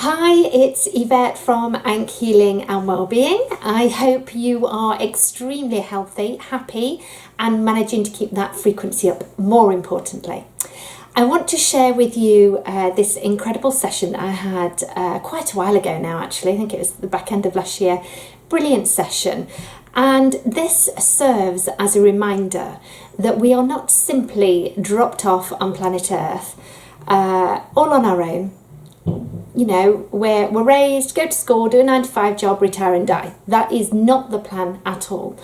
Hi, it's Yvette from Ank Healing and Wellbeing. I hope you are extremely healthy, happy and managing to keep that frequency up, more importantly. I want to share with you this incredible session that I had quite a while ago now, actually. I think it was the back end of last year. Brilliant session. And this serves as a reminder that we are not simply dropped off on planet Earth all on our own. You know, we're raised, go to school, do a 9-to-5 job, retire and die. That is not the plan at all.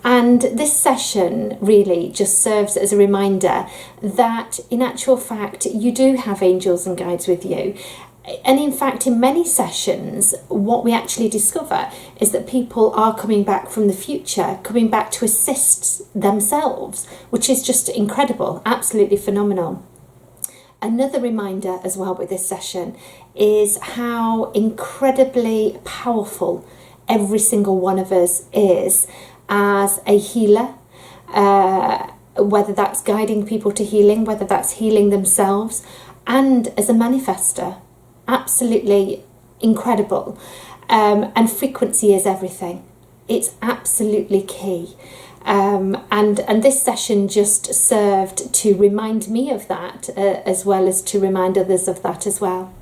And this session really just serves as a reminder that in actual fact, you do have angels and guides with you. And in fact, in many sessions, what we actually discover is that people are coming back from the future, coming back to assist themselves, which is just incredible, absolutely phenomenal. Another reminder as well with this session is how incredibly powerful every single one of us is as a healer, whether that's guiding people to healing, whether that's healing themselves, and as a manifester. Absolutely incredible. And frequency is everything. It's absolutely key. And this session just served to remind me of that, as well as to remind others of that as well.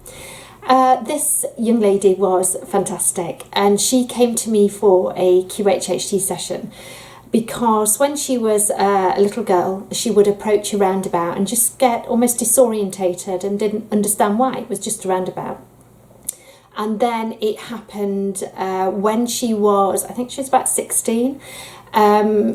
This young lady was fantastic, and she came to me for a QHHT session because when she was a little girl, she would approach a roundabout and just get almost disorientated and didn't understand why. It was just a roundabout. And then it happened when she was, I think she was about 16.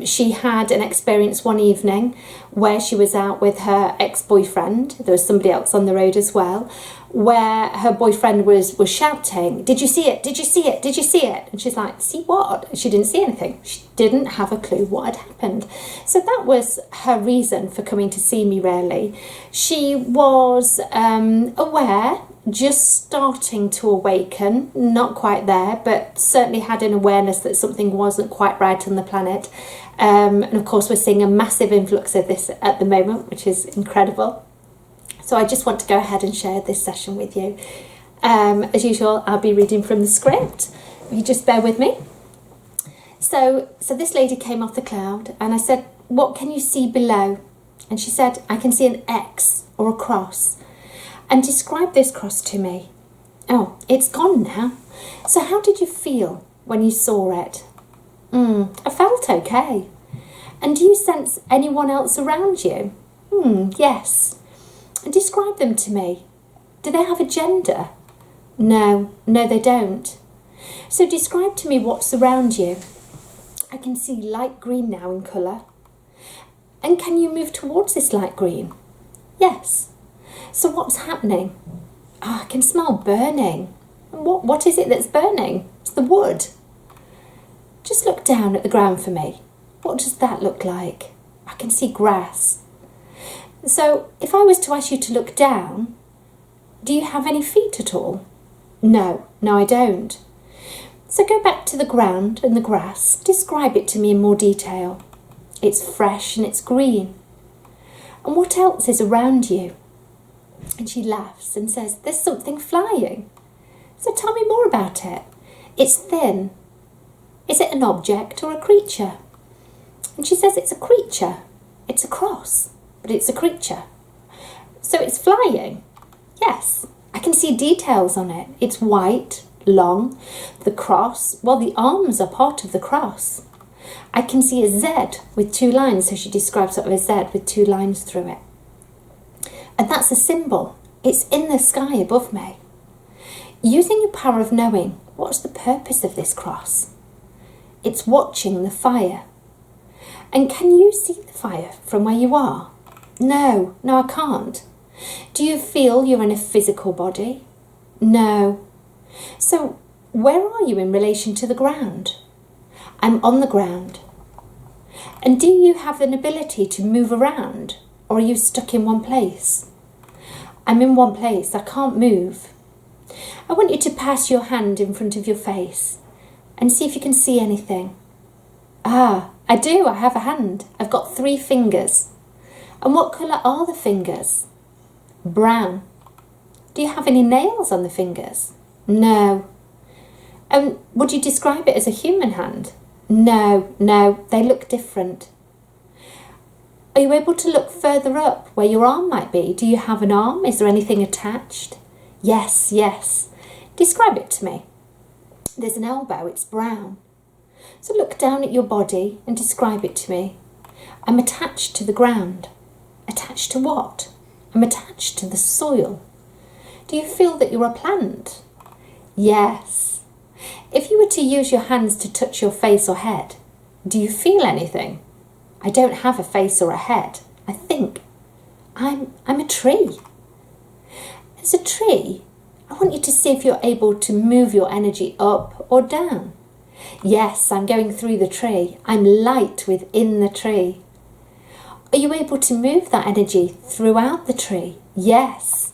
She had an experience one evening where she was out with her ex-boyfriend. There was somebody else on the road as well, where her boyfriend was shouting, "Did you see it? Did you see it? Did you see it?" And she's like, "See what?" She didn't see anything. She didn't have a clue what had happened. So that was her reason for coming to see me, really. She was aware, just starting to awaken, not quite there, but certainly had an awareness that something wasn't quite right on the planet. And of course, we're seeing a massive influx of this at the moment, which is incredible. So I just want to go ahead and share this session with you. As usual, I'll be reading from the script. You just bear with me. So this lady came off the cloud and I said, "What can you see below?" And she said, "I can see an X or a cross." And describe this cross to me. "Oh, it's gone now. So how did you feel when you saw it?" "I felt okay." "And do you sense anyone else around you?" "Yes." "And describe them to me. Do they have a gender?" No, they don't." "So describe to me what's around you." "I can see light green now in colour." "And can you move towards this light green?" "Yes." "So what's happening?" "Oh, I can smell burning." What is it that's burning?" "It's the wood." "Just look down at the ground for me. What does that look like?" "I can see grass." "So if I was to ask you to look down, do you have any feet at all?" No, I don't." "So go back to the ground and the grass. Describe it to me in more detail." "It's fresh and it's green." "And what else is around you?" And she laughs and says, "There's something flying." "So tell me more about it." "It's thin." "Is it an object or a creature?" And she says, "It's a creature. It's a cross, but it's a creature." "So it's flying?" "Yes, I can see details on it. It's white, long. The cross, well, the arms are part of the cross. I can see a Z with 2 lines." So she describes sort of a Z with 2 lines through it. "And that's a symbol. It's in the sky above me." "Using your power of knowing, what's the purpose of this cross?" "It's watching the fire." "And can you see the fire from where you are?" No, I can't." "Do you feel you're in a physical body?" No. "So where are you in relation to the ground?" "I'm on the ground." "And do you have an ability to move around? Or are you stuck in one place?" "I'm in one place. I can't move." "I want you to pass your hand in front of your face and see if you can see anything." "Ah, I do. I have a hand. I've got 3 fingers." "And what colour are the fingers?" "Brown." "Do you have any nails on the fingers?" No. Would you describe it as a human hand? No, they look different. Are you able to look further up where your arm might be? Do you have an arm? Is there anything attached? Yes. Describe it to me. There's an elbow, it's brown. So look down at your body and describe it to me. I'm attached to the ground. Attached to what? I'm attached to the soil. Do you feel that you're a plant? Yes. If you were to use your hands to touch your face or head, do you feel anything? I don't have a face or a head. I think I'm a tree. As a tree, I want you to see if you're able to move your energy up or down. Yes, I'm going through the tree. I'm light within the tree. Are you able to move that energy throughout the tree? Yes.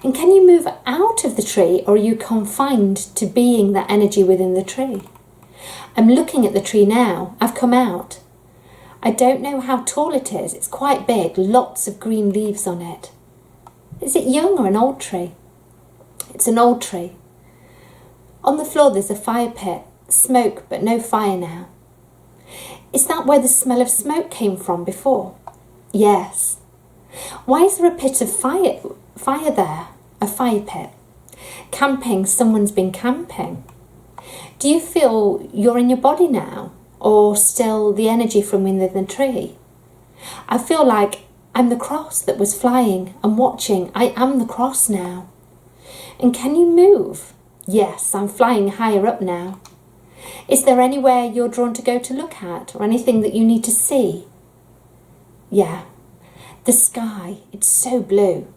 And can you move out of the tree, or are you confined to being that energy within the tree? I'm looking at the tree now. I've come out. I don't know how tall it is. It's quite big, lots of green leaves on it. Is it young or an old tree? It's an old tree. On the floor there's a fire pit, smoke but no fire now. Is that where the smell of smoke came from before? Yes. Why is there a pit of fire there? A fire pit. Camping, someone's been camping. Do you feel you're in your body now, or still the energy from within the tree? I feel like I'm the cross that was flying and watching. I am the cross now. And can you move? Yes, I'm flying higher up now. Is there anywhere you're drawn to go to look at, or anything that you need to see? Yeah, the sky, it's so blue.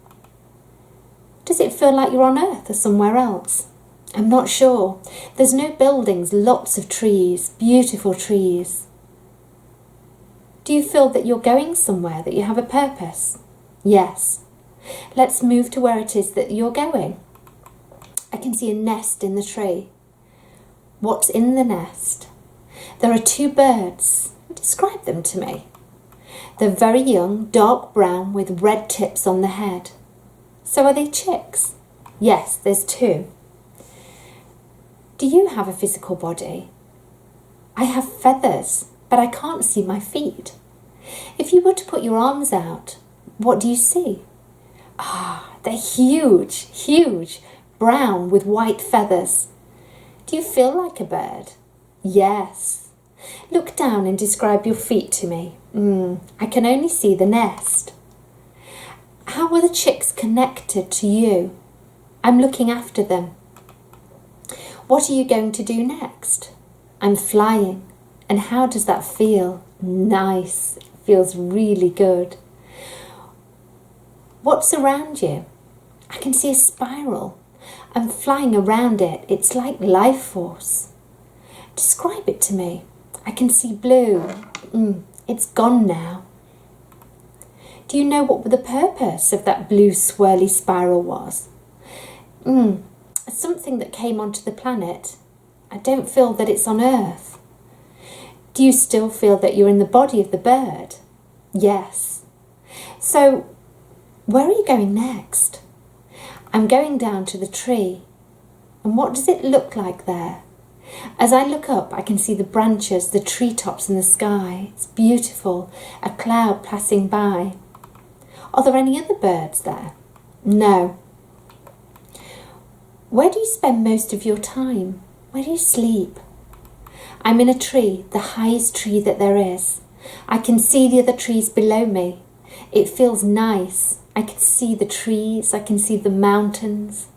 Does it feel like you're on Earth or somewhere else? I'm not sure. There's no buildings, lots of trees, beautiful trees. Do you feel that you're going somewhere, that you have a purpose? Yes. Let's move to where it is that you're going. I can see a nest in the tree. What's in the nest? There are two birds. Describe them to me. They're very young, dark brown with red tips on the head. So are they chicks? Yes, there's two. Do you have a physical body? I have feathers, but I can't see my feet. If you were to put your arms out, what do you see? They're huge, brown with white feathers. Do you feel like a bird? Yes. Look down and describe your feet to me. I can only see the nest. How are the chicks connected to you? I'm looking after them. What are you going to do next? I'm flying. And how does that feel? Nice. It feels really good. What's around you? I can see a spiral. I'm flying around it. It's like life force. Describe it to me. I can see blue. It's gone now. Do you know what the purpose of that blue swirly spiral was? Something that came onto the planet. I don't feel that it's on Earth. Do you still feel that you're in the body of the bird? Yes. So, where are you going next? I'm going down to the tree. And what does it look like there? As I look up, I can see the branches, the treetops and the sky. It's beautiful, a cloud passing by. Are there any other birds there? No. Where do you spend most of your time? Where do you sleep? I'm in a tree, the highest tree that there is. I can see the other trees below me. It feels nice. I can see the trees, I can see the mountains.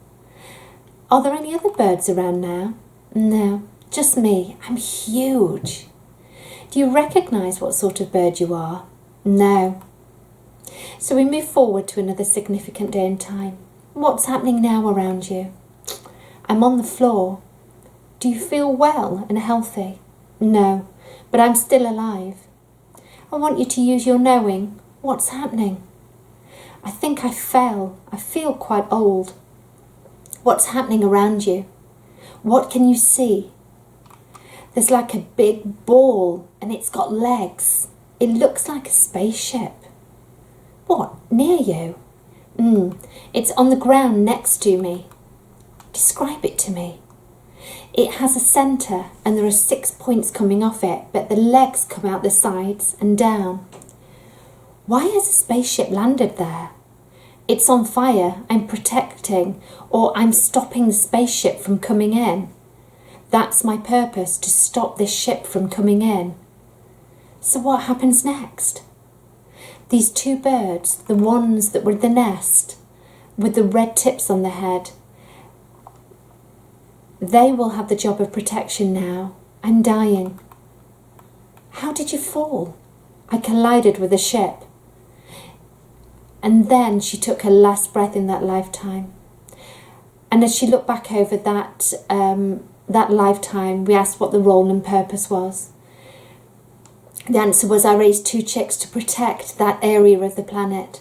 Are there any other birds around now? No, just me. I'm huge. Do you recognise what sort of bird you are? No. So we move forward to another significant day in time. What's happening now around you? I'm on the floor. Do you feel well and healthy? No, but I'm still alive. I want you to use your knowing. What's happening? I think I fell. I feel quite old. What's happening around you? What can you see? There's like a big ball and it's got legs. It looks like a spaceship. What? Near you? It's on the ground next to me. Describe it to me. It has a centre and there are 6 points coming off it, but the legs come out the sides and down. Why has a spaceship landed there? It's on fire. I'm protecting, or I'm stopping the spaceship from coming in. That's my purpose, to stop this ship from coming in. So what happens next? These 2 birds, the ones that were the nest, with the red tips on their head, they will have the job of protection now. I'm dying. How did you fall? I collided with a ship. And then she took her last breath in that lifetime. And as she looked back over that lifetime, we asked what the role and purpose was. The answer was, I raised 2 chicks to protect that area of the planet.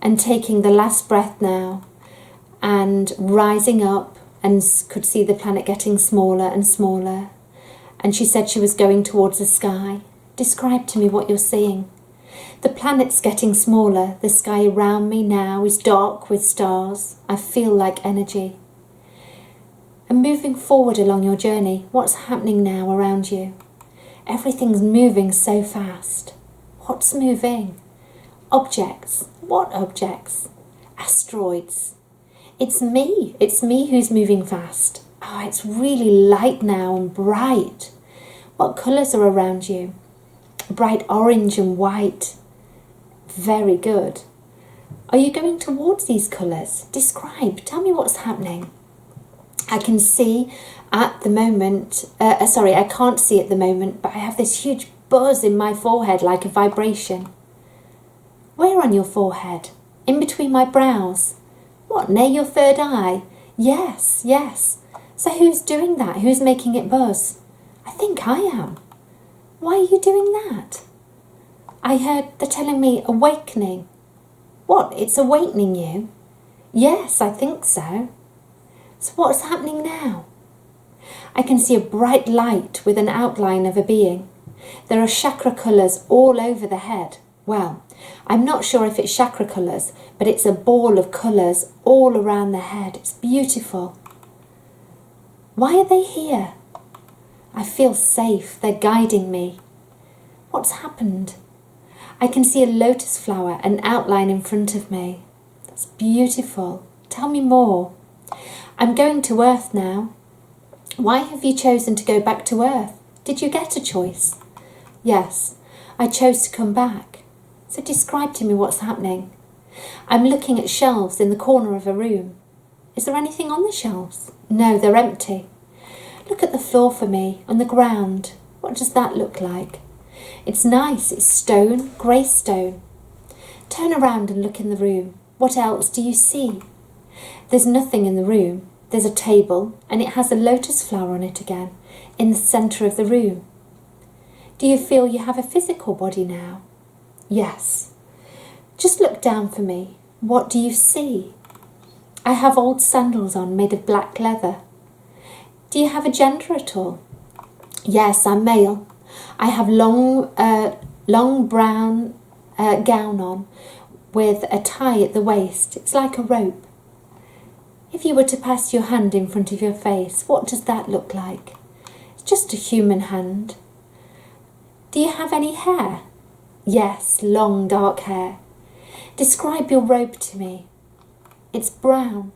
And taking the last breath now and rising up, and could see the planet getting smaller and smaller. And she said she was going towards the sky. Describe to me what you're seeing. The planet's getting smaller. The sky around me now is dark with stars. I feel like energy. And moving forward along your journey, what's happening now around you? Everything's moving so fast. What's moving? Objects. What objects? Asteroids. It's me who's moving fast. Oh, it's really light now and bright. What colours are around you? Bright orange and white. Very good. Are you going towards these colours? Describe, tell me what's happening. I can see at the moment, I can't see at the moment, but I have this huge buzz in my forehead like a vibration. Where on your forehead? In between my brows? What, near your third eye? Yes, yes. So who's doing that? Who's making it buzz? I think I am. Why are you doing that? I heard they're telling me awakening. What, it's awakening you? Yes, I think so. So what's happening now? I can see a bright light with an outline of a being. There are chakra colours all over the head. Well, I'm not sure if it's chakra colours, but it's a ball of colours all around the head. It's beautiful. Why are they here? I feel safe. They're guiding me. What's happened? I can see a lotus flower, an outline in front of me. That's beautiful. Tell me more. I'm going to Earth now. Why have you chosen to go back to Earth? Did you get a choice? Yes, I chose to come back. So describe to me what's happening. I'm looking at shelves in the corner of a room. Is there anything on the shelves? No, they're empty. Look at the floor for me, on the ground. What does that look like? It's nice, it's stone, grey stone. Turn around and look in the room. What else do you see? There's nothing in the room. There's a table and it has a lotus flower on it again, in the centre of the room. Do you feel you have a physical body now? Yes. Just look down for me. What do you see? I have old sandals on made of black leather. Do you have a gender at all? Yes, I'm male. I have long brown gown on with a tie at the waist. It's like a rope. If you were to pass your hand in front of your face, what does that look like? It's just a human hand. Do you have any hair? Yes, long dark hair. Describe your robe to me. It's brown.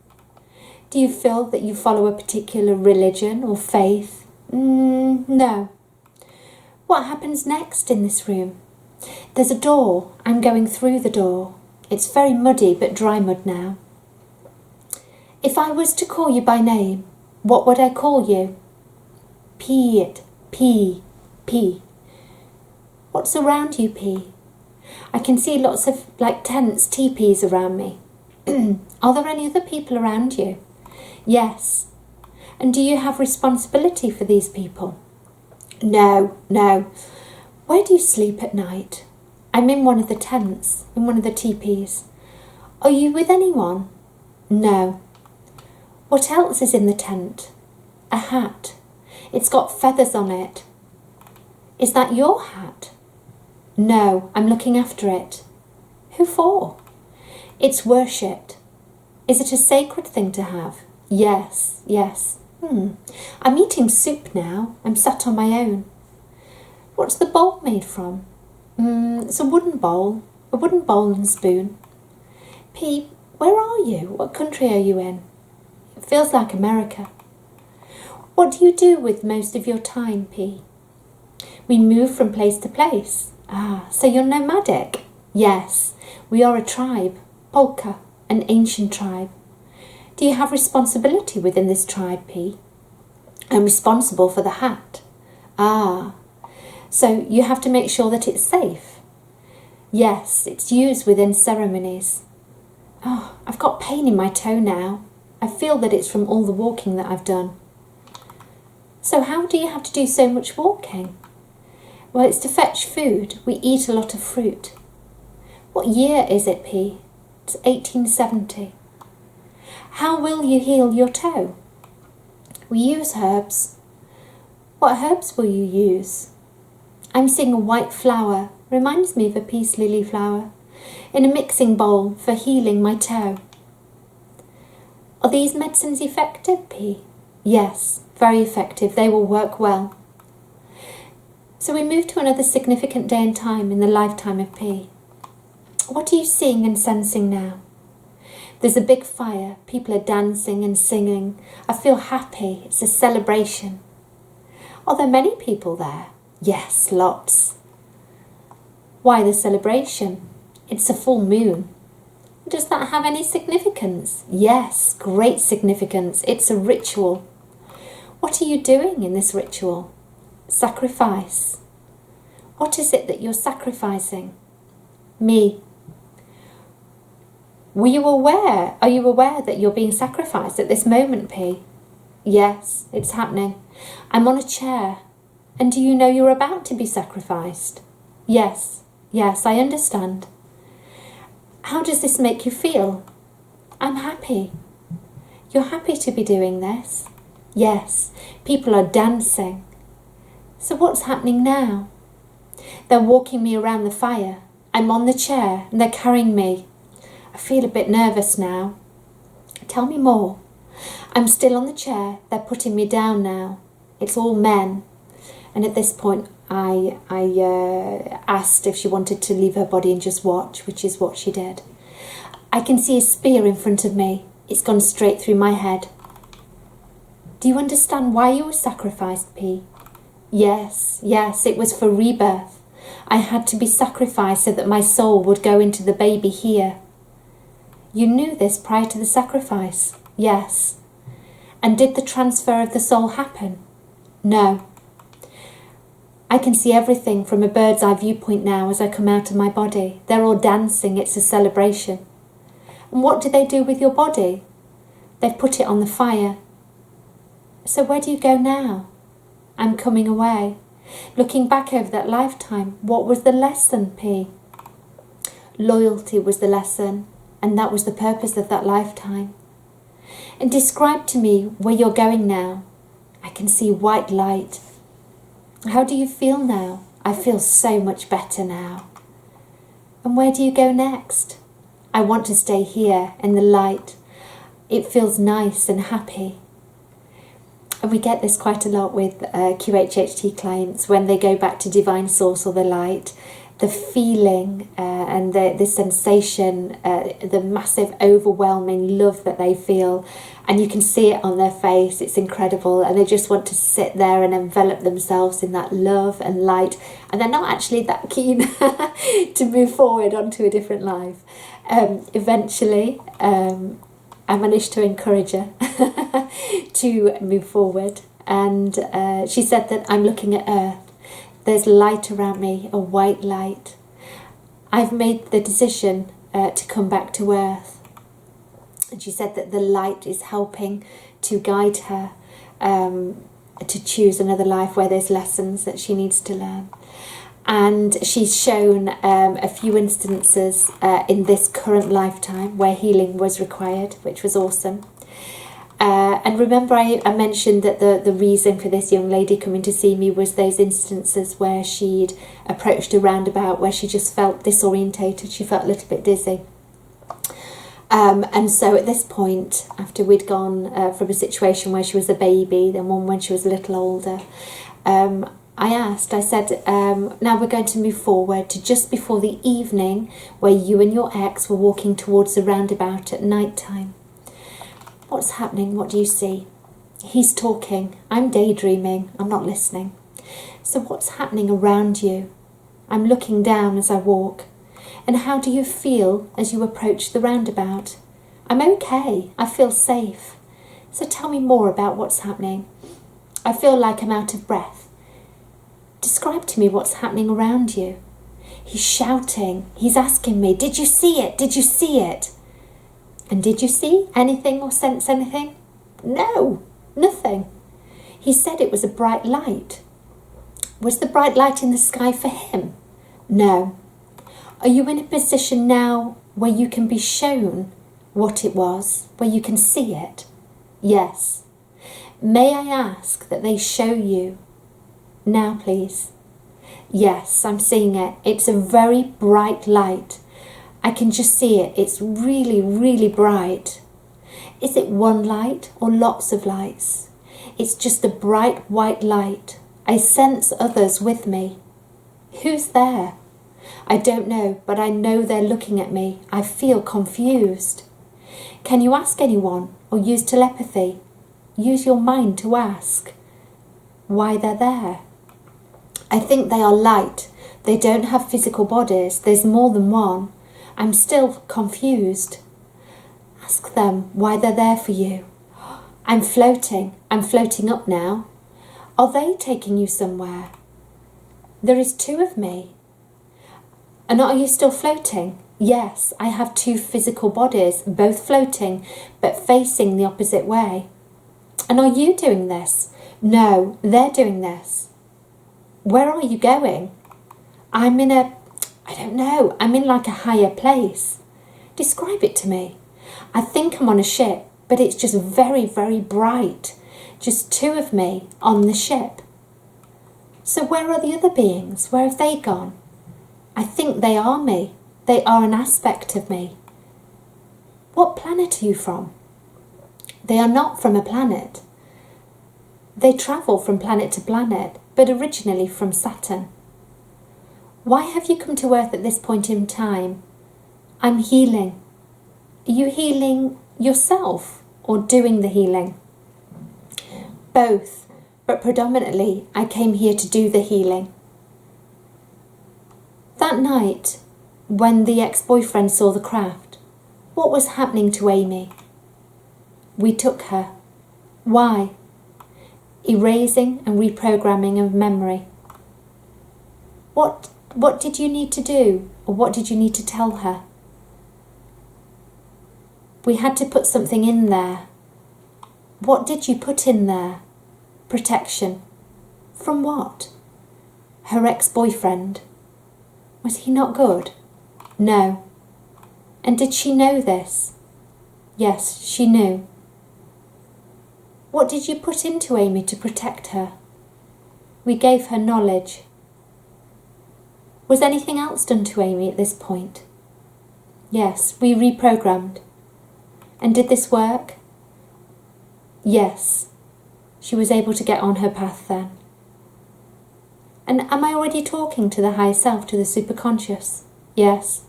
Do you feel that you follow a particular religion or faith? No. What happens next in this room? There's a door. I'm going through the door. It's very muddy, but dry mud now. If I was to call you by name, what would I call you? Pete. P. What's around you, P? I can see lots of tents, teepees around me. Are there any other people around you? Yes. And do you have responsibility for these people? No. Where do you sleep at night? I'm in one of the tents, in one of the teepees. Are you with anyone? No. What else is in the tent? A hat. It's got feathers on it. Is that your hat? No, I'm looking after it. Who for? It's worshipped. Is it a sacred thing to have? Yes, yes. I'm eating soup now. I'm sat on my own. What's the bowl made from? It's a wooden bowl and spoon. P, where are you? What country are you in? It feels like America. What do you do with most of your time, P? We move from place to place. Ah, so you're nomadic? Yes, we are a tribe, Polka, an ancient tribe. Do you have responsibility within this tribe, P? I'm responsible for the hat. Ah, so you have to make sure that it's safe? Yes, it's used within ceremonies. Oh, I've got pain in my toe now. I feel that it's from all the walking that I've done. So how do you have to do so much walking? Well, it's to fetch food. We eat a lot of fruit. What year is it, P? It's 1870. How will you heal your toe? We use herbs. What herbs will you use? I'm seeing a white flower. Reminds me of a peace lily flower. In a mixing bowl for healing my toe. Are these medicines effective, P? Yes, very effective. They will work well. So we move to another significant day and time in the lifetime of P. What are you seeing and sensing now? There's a big fire. People are dancing and singing. I feel happy. It's a celebration. Are there many people there? Yes, lots. Why the celebration? It's a full moon. Does that have any significance? Yes, great significance. It's a ritual. What are you doing in this ritual? Sacrifice. What is it that you're sacrificing? Me. Are you aware that you're being sacrificed at this moment, P? Yes, it's happening. I'm on a chair. And do you know you're about to be sacrificed? Yes, I understand. How does this make you feel? I'm happy. You're happy to be doing this? Yes, people are dancing. So what's happening now? They're walking me around the fire. I'm on the chair and they're carrying me. I feel a bit nervous now. Tell me more. I'm still on the chair. They're putting me down now. It's all men. And at this point, I asked if she wanted to leave her body and just watch, which is what she did. I can see a spear in front of me. It's gone straight through my head. Do you understand why you were sacrificed, P? Yes, it was for rebirth. I had to be sacrificed so that my soul would go into the baby here. You knew this prior to the sacrifice? Yes. And did the transfer of the soul happen? No. I can see everything from a bird's eye viewpoint now as I come out of my body. They're all dancing. It's a celebration. And what do they do with your body? They've put it on the fire. So where do you go now? I'm coming away. Looking back over that lifetime, what was the lesson, P? Loyalty was the lesson, and that was the purpose of that lifetime. And describe to me where you're going now. I can see white light. How do you feel now? I feel so much better now. And where do you go next? I want to stay here in the light. It feels nice and happy. And we get this quite a lot with QHHT clients when they go back to Divine Source or the light. The feeling and the sensation, the massive overwhelming love that they feel, and you can see it on their face. It's incredible, and they just want to sit there and envelop themselves in that love and light, and they're not actually that keen to move forward onto a different life. Eventually I managed to encourage her to move forward, and she said that I'm looking at Earth. There's light around me, a white light. I've made the decision to come back to Earth. And she said that the light is helping to guide her to choose another life where there's lessons that she needs to learn. And she's shown a few instances in this current lifetime where healing was required, which was awesome. And remember I mentioned that the reason for this young lady coming to see me was those instances where she'd approached a roundabout where she just felt disorientated, she felt a little bit dizzy. And so at this point, after we'd gone from a situation where she was a baby, then one when she was a little older, I said, now we're going to move forward to just before the evening where you and your ex were walking towards the roundabout at night time. What's happening? What do you see? He's talking. I'm daydreaming. I'm not listening. So what's happening around you? I'm looking down as I walk. And how do you feel as you approach the roundabout? I'm okay. I feel safe. So tell me more about what's happening. I feel like I'm out of breath. Describe to me what's happening around you. He's shouting. He's asking me, did you see it? Did you see it? And did you see anything or sense anything? No, nothing. He said it was a bright light. Was the bright light in the sky for him? No. Are you in a position now where you can be shown what it was, where you can see it? Yes. May I ask that they show you now, please? Yes, I'm seeing it. It's a very bright light. I can just see it. It's really, really bright. Is it one light or lots of lights? It's just a bright white light. I sense others with me. Who's there? I don't know, but I know they're looking at me. I feel confused. Can you ask anyone or use telepathy? Use your mind to ask why they're there. I think they are light. They don't have physical bodies. There's more than one. I'm still confused. Ask them why they're there for you. I'm floating. I'm floating up now. Are they taking you somewhere? There is two of me. And are you still floating? Yes, I have two physical bodies, both floating, but facing the opposite way. And are you doing this? No, they're doing this. Where are you going? I don't know, I'm in like a higher place. Describe it to me. I think I'm on a ship, but it's just very, very bright. Just two of me on the ship. So where are the other beings? Where have they gone? I think they are me. They are an aspect of me. What planet are you from? They are not from a planet. They travel from planet to planet, but originally from Saturn. Why have you come to Earth at this point in time? I'm healing. Are you healing yourself or doing the healing? Both, but predominantly I came here to do the healing. That night, when the ex-boyfriend saw the craft, what was happening to Amy? We took her. Why? Erasing and reprogramming of memory. What did you need to do, or what did you need to tell her? We had to put something in there. What did you put in there? Protection. From what? Her ex-boyfriend. Was he not good? No. And did she know this? Yes, she knew. What did you put into Amy to protect her? We gave her knowledge. Was anything else done to Amy at this point? Yes, we reprogrammed. And did this work? Yes. She was able to get on her path then. And am I already talking to the higher self, to the superconscious? Yes.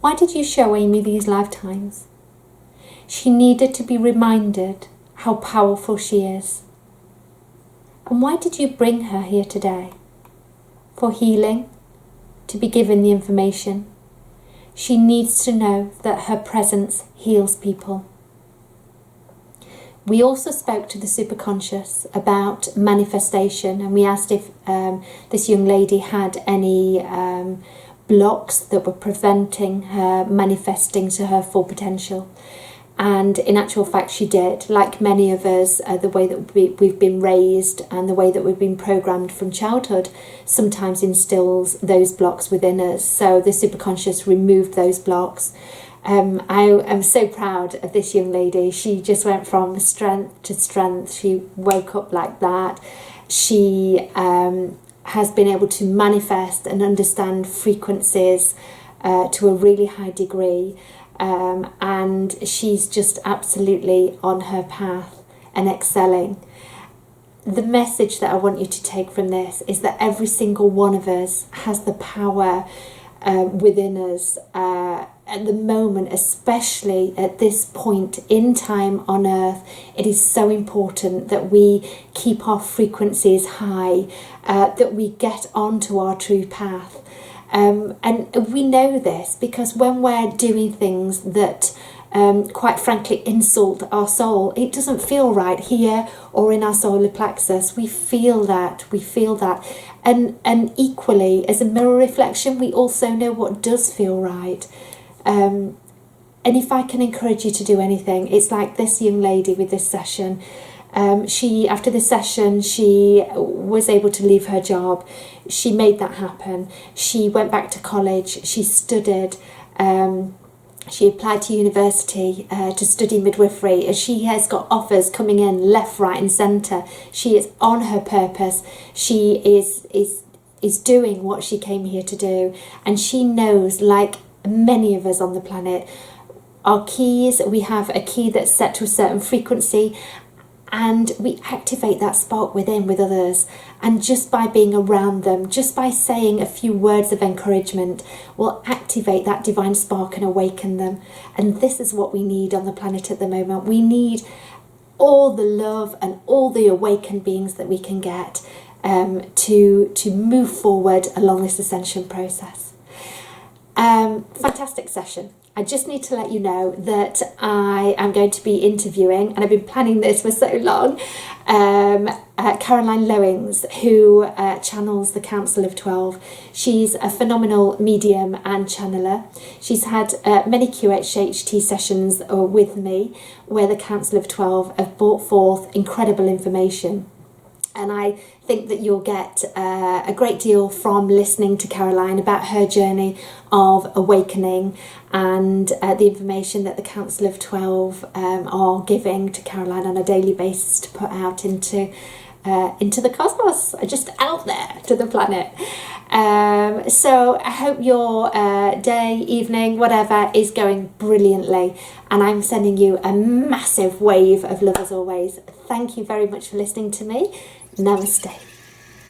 Why did you show Amy these lifetimes? She needed to be reminded how powerful she is. And why did you bring her here today? For healing, to be given the information. She needs to know that her presence heals people. We also spoke to the superconscious about manifestation, and we asked if this young lady had any blocks that were preventing her manifesting to her full potential. And in actual fact she did. Like many of us, the way that we've been raised and the way that we've been programmed from childhood sometimes instills those blocks within us. So the superconscious removed those blocks. I am so proud of this young lady. She just went from strength to strength. She woke up like that. She has been able to manifest and understand frequencies to a really high degree. and she's just absolutely on her path and excelling. The message that I want you to take from this is that every single one of us has the power within us at the moment, especially at this point in time on earth. It is so important that we keep our frequencies high, that we get onto our true path. And we know this because when we're doing things that quite frankly insult our soul, it doesn't feel right here or in our solar plexus. We feel that. And equally, as a mirror reflection, we also know what does feel right. And if I can encourage you to do anything, it's like this young lady with this session. After this session, she was able to leave her job. She made that happen. She went back to college. She studied. She applied to university to study midwifery. She has got offers coming in left, right and centre. She is on her purpose. She is doing what she came here to do. And she knows, like many of us on the planet, our keys, we have a key that's set to a certain frequency, and we activate that spark within with others. And just by being around them, just by saying a few words of encouragement, will activate that divine spark and awaken them. And this is what we need on the planet at the moment. We need all the love and all the awakened beings that we can get to move forward along this ascension process. Fantastic session. I just need to let you know that I am going to be interviewing, and I've been planning this for so long, Caroline Lowings, who channels the Council of 12. She's a phenomenal medium and channeler. She's had many QHHT sessions with me where the Council of 12 have brought forth incredible information. And I think that you'll get a great deal from listening to Caroline about her journey of awakening and the information that the Council of 12 are giving to Caroline on a daily basis to put out into the cosmos, just out there to the planet. So I hope your day, evening, whatever is going brilliantly, and I'm sending you a massive wave of love as always. Thank you very much for listening to me. Namaste.